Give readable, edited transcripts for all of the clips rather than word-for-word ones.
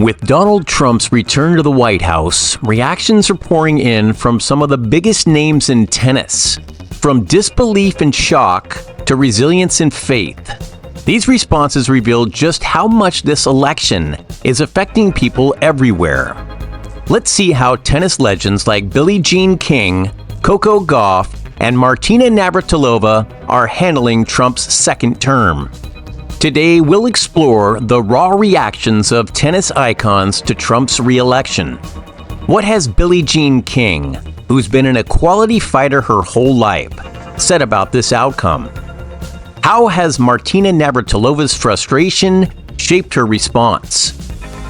With Donald Trump's return to the White House, reactions are pouring in from some of the biggest names in tennis. From disbelief and shock to resilience and faith. These responses reveal just how much this election is affecting people everywhere. Let's see how tennis legends like Billie Jean King, Coco Gauff, and Martina Navratilova are handling Trump's second term. Today, we'll explore the raw reactions of tennis icons to Trump's re-election. What has Billie Jean King, who's been an equality fighter her whole life, said about this outcome? How has Martina Navratilova's frustration shaped her response?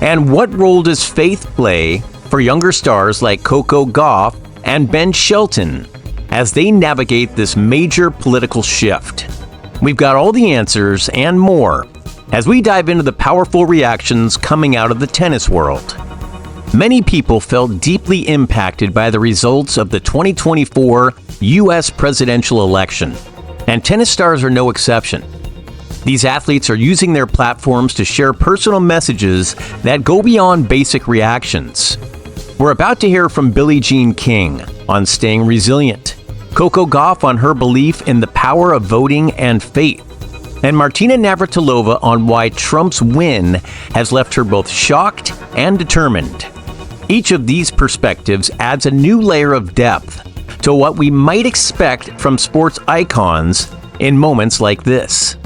And what role does faith play for younger stars like Coco Gauff and Ben Shelton as they navigate this major political shift? We've got all the answers and more as we dive into the powerful reactions coming out of the tennis world. Many people felt deeply impacted by the results of the 2024 U.S. presidential election, and tennis stars are no exception. These athletes are using their platforms to share personal messages that go beyond basic reactions. We're about to hear from Billie Jean King on staying resilient, Coco Gauff on her belief in the power of voting and faith, and Martina Navratilova on why Trump's win has left her both shocked and determined. Each of these perspectives adds a new layer of depth to what we might expect from sports icons in moments like this.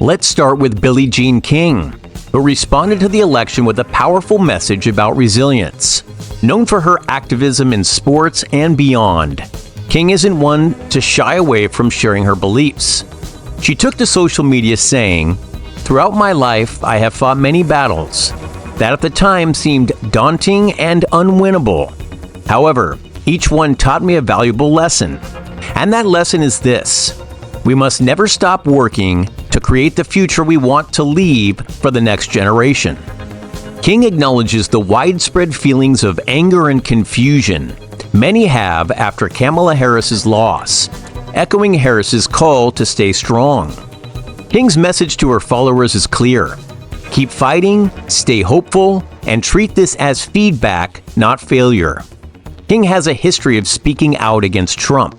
Let's start with Billie Jean King, who responded to the election with a powerful message about resilience. Known for her activism in sports and beyond, King isn't one to shy away from sharing her beliefs. She took to social media saying, "Throughout my life, I have fought many battles that at the time seemed daunting and unwinnable. However, each one taught me a valuable lesson. And that lesson is this: we must never stop working to create the future we want to leave for the next generation." King acknowledges the widespread feelings of anger and confusion many have after Kamala Harris's loss, echoing Harris's call to stay strong. King's message to her followers is clear: keep fighting, stay hopeful, and treat this as feedback, not failure. King has a history of speaking out against Trump,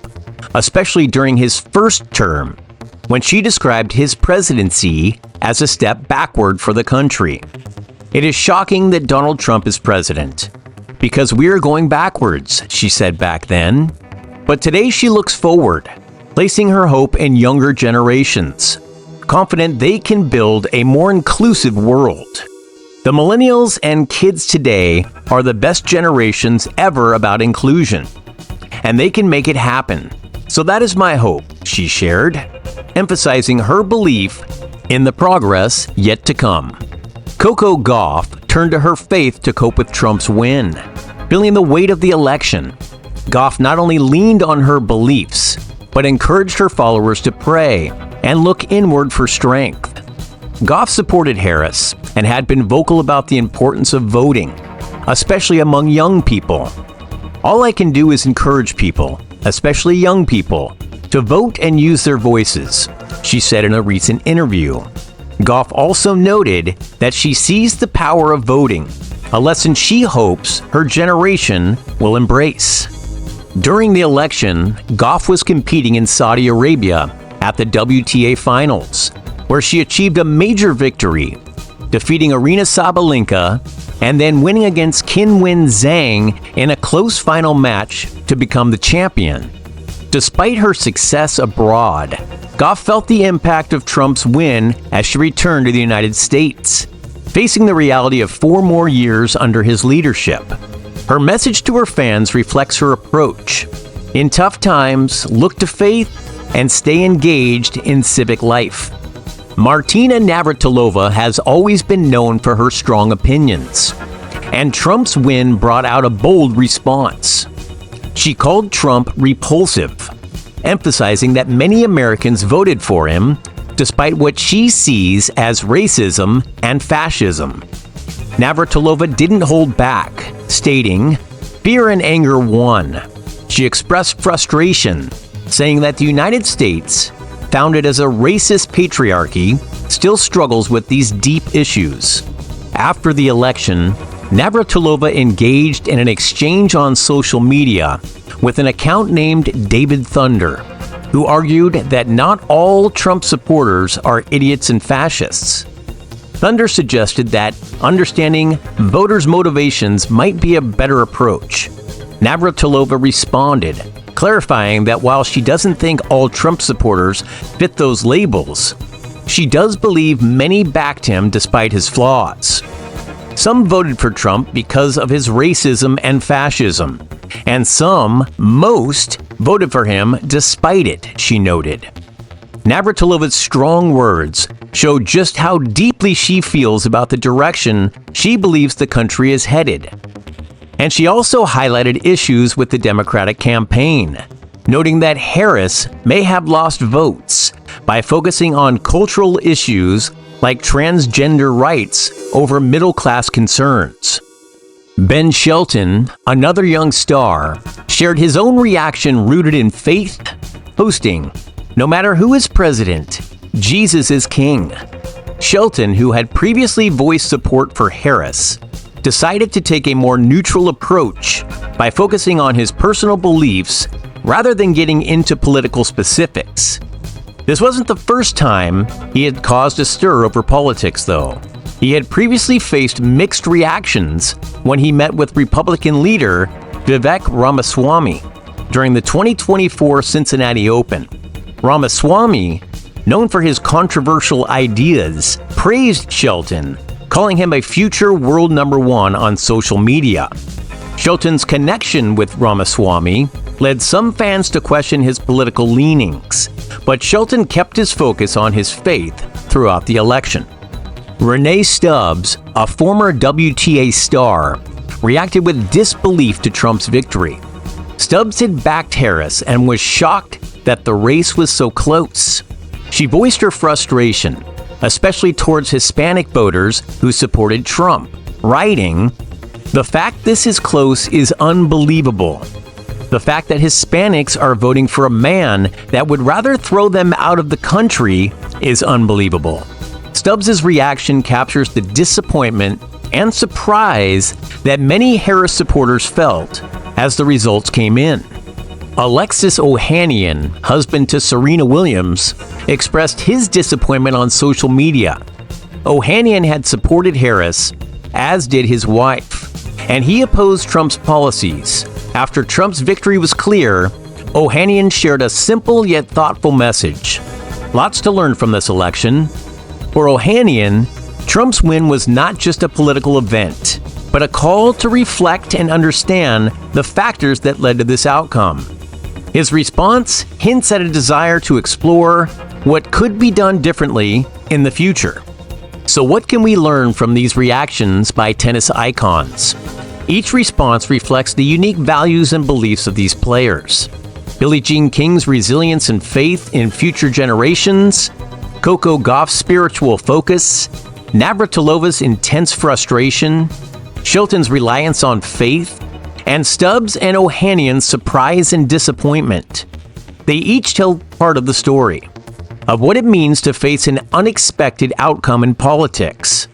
especially during his first term, when she described his presidency as a step backward for the country. "It is shocking that Donald Trump is president, because we are going backwards," she said back then. But today she looks forward, placing her hope in younger generations, confident they can build a more inclusive world. The millennials and kids today are the best generations ever about inclusion, and they can make it happen. So that is my hope, she shared, emphasizing her belief in the progress yet to come. Coco Gauff turned to her faith to cope with Trump's win. Feeling the weight of the election, Gauff not only leaned on her beliefs, but encouraged her followers to pray and look inward for strength. Gauff supported Harris and had been vocal about the importance of voting, especially among young people. "All I can do is encourage people, especially young people, to vote and use their voices," she said in a recent interview. Gauff also noted that she sees the power of voting, a lesson she hopes her generation will embrace. During the election, Gauff was competing in Saudi Arabia at the WTA Finals, where she achieved a major victory, defeating Aryna Sabalenka and then winning against Qinwen Zhang in a close final match to become the champion. Despite her success abroad, Gauff felt the impact of Trump's win as she returned to the United States, facing the reality of 4 more years under his leadership. Her message to her fans reflects her approach. In tough times, look to faith and stay engaged in civic life. Martina Navratilova has always been known for her strong opinions, and Trump's win brought out a bold response. She called Trump repulsive, emphasizing that many Americans voted for him despite what she sees as racism and fascism. Navratilova didn't hold back, stating, "Fear and anger won." She expressed frustration, saying that the United States, founded as a racist patriarchy, still struggles with these deep issues. After the election, Navratilova engaged in an exchange on social media with an account named David Thunder, who argued that not all Trump supporters are idiots and fascists. Thunder suggested that understanding voters' motivations might be a better approach. Navratilova responded, clarifying that while she doesn't think all Trump supporters fit those labels, she does believe many backed him despite his flaws. Some voted for Trump because of his racism and fascism, and most voted for him despite it, she noted. Navratilova's strong words show just how deeply she feels about the direction she believes the country is headed. And she also highlighted issues with the Democratic campaign, noting that Harris may have lost votes by focusing on cultural issues like transgender rights over middle-class concerns. Ben Shelton, another young star, shared his own reaction rooted in faith, posting, "No matter who is president, Jesus is king." Shelton, who had previously voiced support for Harris, decided to take a more neutral approach by focusing on his personal beliefs rather than getting into political specifics. This wasn't the first time he had caused a stir over politics, though. He had previously faced mixed reactions when he met with Republican leader Vivek Ramaswamy during the 2024 Cincinnati Open. Ramaswamy, known for his controversial ideas, praised Shelton, calling him a future world #1 on social media. Shelton's connection with Ramaswamy led some fans to question his political leanings, but Shelton kept his focus on his faith throughout the election. Rennae Stubbs, a former WTA star, reacted with disbelief to Trump's victory. Stubbs had backed Harris and was shocked that the race was so close. She voiced her frustration, especially towards Hispanic voters who supported Trump, writing, "The fact this is close is unbelievable. The fact that Hispanics are voting for a man that would rather throw them out of the country is unbelievable." Stubbs' reaction captures the disappointment and surprise that many Harris supporters felt as the results came in. Alexis Ohanian, husband to Serena Williams, expressed his disappointment on social media. Ohanian had supported Harris, as did his wife, and he opposed Trump's policies. After Trump's victory was clear, Ohanian shared a simple yet thoughtful message. Lots to learn from this election. For Ohanian, Trump's win was not just a political event, but a call to reflect and understand the factors that led to this outcome. His response hints at a desire to explore what could be done differently in the future. So what can we learn from these reactions by tennis icons? Each response reflects the unique values and beliefs of these players. Billie Jean King's resilience and faith in future generations, Coco Gauff's spiritual focus, Navratilova's intense frustration, Shelton's reliance on faith, and Stubbs and Ohanian's surprise and disappointment. They each tell part of the story, of what it means to face an unexpected outcome in politics.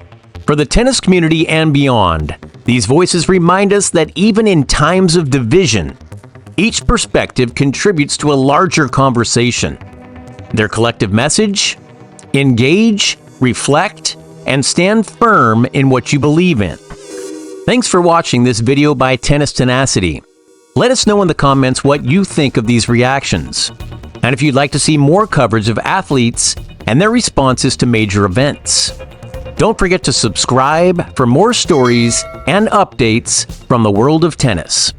For the tennis community and beyond, these voices remind us that even in times of division, each perspective contributes to a larger conversation. Their collective message? Engage, reflect, and stand firm in what you believe in. Thanks for watching this video by Tennis Tenacity. Let us know in the comments what you think of these reactions. And if you'd like to see more coverage of athletes and their responses to major events. Don't forget to subscribe for more stories and updates from the world of tennis.